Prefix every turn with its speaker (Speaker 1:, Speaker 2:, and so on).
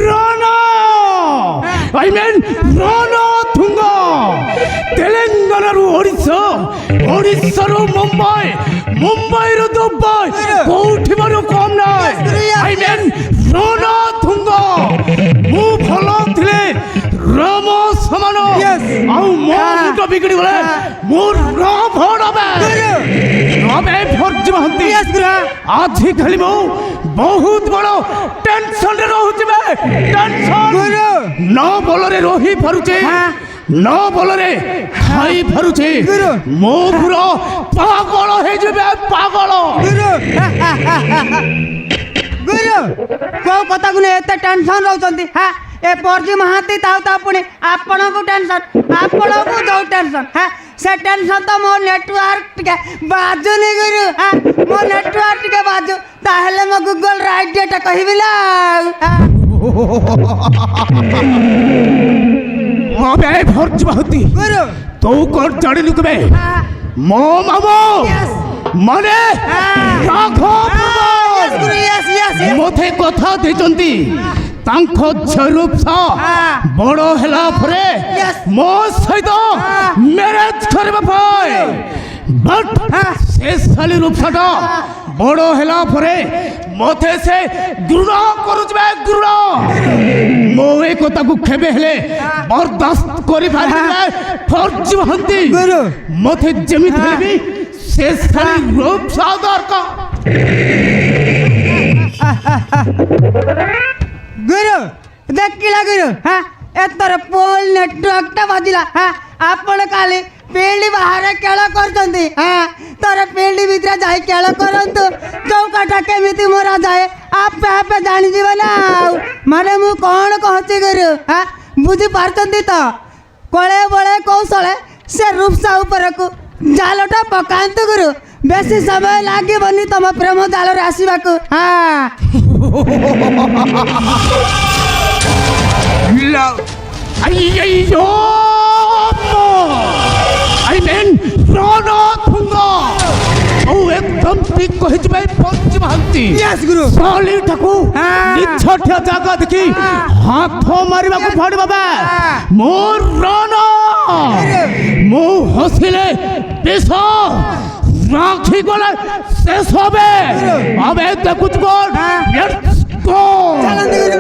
Speaker 1: Rana I mean Ranatunga তেলেঙ্গানারু ওড়িশা ওড়িশারু মুম্বাই মুম্বাইরু দুবাই কোউঠি বারু কম নাই আই মিন রণতুঙ্গ মু ভাল থিলে রাম সমান আউ মো মুন্ড বিগড়ি গলে মোর রাভণ হবে রবে ফর্জ মহন্তি আজি খালি মু বহুত বড় টেনশন রে রহুছি বে টেনশন ন বলরে রহি পারুছে ন বলরে খাই পারুছে মো পুরো পাগল হয়ে যাবে পাগল
Speaker 2: গুরু কো কথা গুনে এতে টেনশন রହୁଛନ୍ତି হ্যাঁ এ পরজি মহাতি তাও তা পুনি ଆପଣଙ୍କୁ টেনশন ଆପଣଙ୍କୁ ଯୋଉ টেনশন হ্যাঁ সে টেনশন তো মো নেটওয়ার্ক টিকে বাজুনি গুরু হ্যাঁ মো নেটওয়ার্ক টিকে বাজু তাহলে মো গুগল র আইডিয়াটা কহিবি না
Speaker 1: অবে ফর্জ মহন্তি
Speaker 2: গুরু
Speaker 1: তো কর জানিলু কেবে মো মামো মানে রাঘব
Speaker 2: গুরু ইয়েস ইয়েস
Speaker 1: মতে কথা ଦେଇଛନ୍ତି ତାଙ୍କ ଝରୁପ ବଡ଼ ହେଲା ପରେ ମୋ ସହିତ ମ୍ୟାରେଜ କରିବା ପାଇଁ ବଟ୍ ସେ ଶାଲି ରୂପସାଟା ବଡ଼ ହେଲା ପରେ ମତେ ସେ ଘୃଣ କରୁଛି ବା ଘୃଣ ମୁଁ ଏ କଥାକୁ କେବେ ହେଲେ ବରଦାସ୍ତ କରିପାରିବି ଫର୍ଜ ମହନ୍ତି ମତେ ଯେମିତି ହେଲେ ବି ସେ ଶାଲି ରୂପସା ଦରକାର
Speaker 2: गुरु देखिला गुरु हाँ एतर पोल नेटवर्कटा बाजिला हाँ आपण काली पेली बाहर खेल करछंती हाँ तर पेली भितर जाई खेल करंतु चौकाटा केमिति मोरा जाए आपे आपे जानि जीव ना माने मु कोन कहती गुरु हाँ बुझी पारछंती तो कोळे बळे कौशले से रूपसा ऊपर को जालटा पकांतु गुरु बेसी समय लागे बनी तम प्रेम जाल रे आसीबा को हाँ
Speaker 1: अय्यो आई मीन रणतुंग ओ एकदम ठीक कहि जबे फर्ज महंती
Speaker 2: यस गुरु
Speaker 1: साली ठाकू निछठिया जागा देखी हाथ मारिबा को पड़ बाबा मोर रण मो हसिले पेशो राखी गले शेष হবে अबे देखुच कोड लेट्स गो
Speaker 2: चलन गुरु